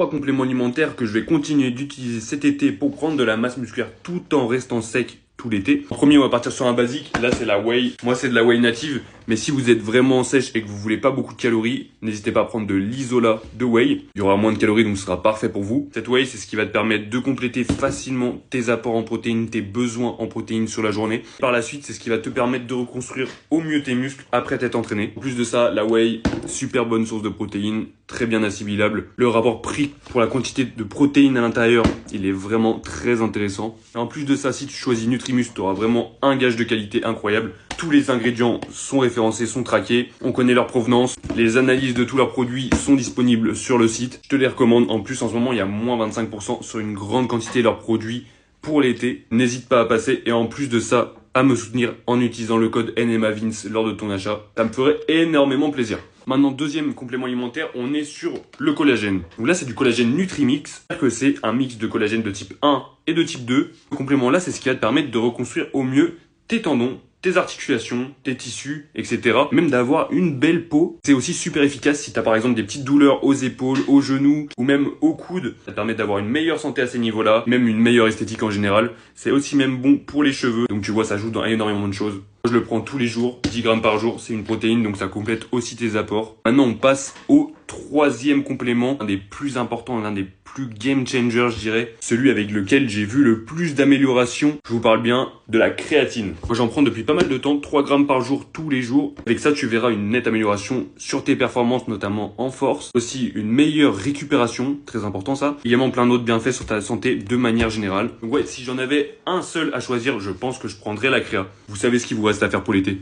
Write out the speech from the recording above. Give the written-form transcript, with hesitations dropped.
Trois compléments alimentaires que je vais continuer d'utiliser cet été pour prendre de la masse musculaire tout en restant sec tout l'été. En premier, on va partir sur un basique. Là, c'est la whey. Moi, c'est de la whey native. Mais si vous êtes vraiment en sèche et que vous voulez pas beaucoup de calories, n'hésitez pas à prendre de l'isola de whey. Il y aura moins de calories, donc ce sera parfait pour vous. Cette whey, c'est ce qui va te permettre de compléter facilement tes apports en protéines, tes besoins en protéines sur la journée. Par la suite, c'est ce qui va te permettre de reconstruire au mieux tes muscles après t'être entraîné. En plus de ça, la whey, super bonne source de protéines, très bien assimilable. Le rapport prix pour la quantité de protéines à l'intérieur, il est vraiment très intéressant. Et en plus de ça, si tu choisis Nutrimus, tu auras vraiment un gage de qualité incroyable. Tous les ingrédients sont référencés, sont traqués. On connaît leur provenance. Les analyses de tous leurs produits sont disponibles sur le site. Je te les recommande. En plus, en ce moment, il y a moins 25% sur une grande quantité de leurs produits pour l'été. N'hésite pas à passer. Et en plus de ça, à me soutenir en utilisant le code NMAVINCE lors de ton achat. Ça me ferait énormément plaisir. Maintenant, deuxième complément alimentaire, on est sur le collagène. Donc là, c'est du collagène Nutrimix. C'est-à-dire que c'est un mix de collagène de type 1 et de type 2. Ce complément-là, c'est ce qui va te permettre de reconstruire au mieux tes tendons, tes articulations, tes tissus, etc. Même d'avoir une belle peau. C'est aussi super efficace si tu as par exemple des petites douleurs aux épaules, aux genoux ou même aux coudes. Ça te permet d'avoir une meilleure santé à ces niveaux-là, même une meilleure esthétique en général. C'est aussi même bon pour les cheveux. Donc tu vois, ça joue dans énormément de choses. Je le prends tous les jours, 10 grammes par jour, c'est une protéine, donc ça complète aussi tes apports. Maintenant, on passe au troisième complément, un des plus importants, l'un des plus game changers, je dirais, celui avec lequel j'ai vu le plus d'amélioration. Je vous parle bien de la créatine. Moi, j'en prends depuis pas mal de temps, 3 grammes par jour, tous les jours. Avec ça, tu verras une nette amélioration sur tes performances, notamment en force. Aussi, une meilleure récupération, très important ça. Également, plein d'autres bienfaits sur ta santé de manière générale. Donc ouais, si j'en avais un seul à choisir, je pense que je prendrais la créa. Vous savez ce qu'il vous reste à faire pour l'été.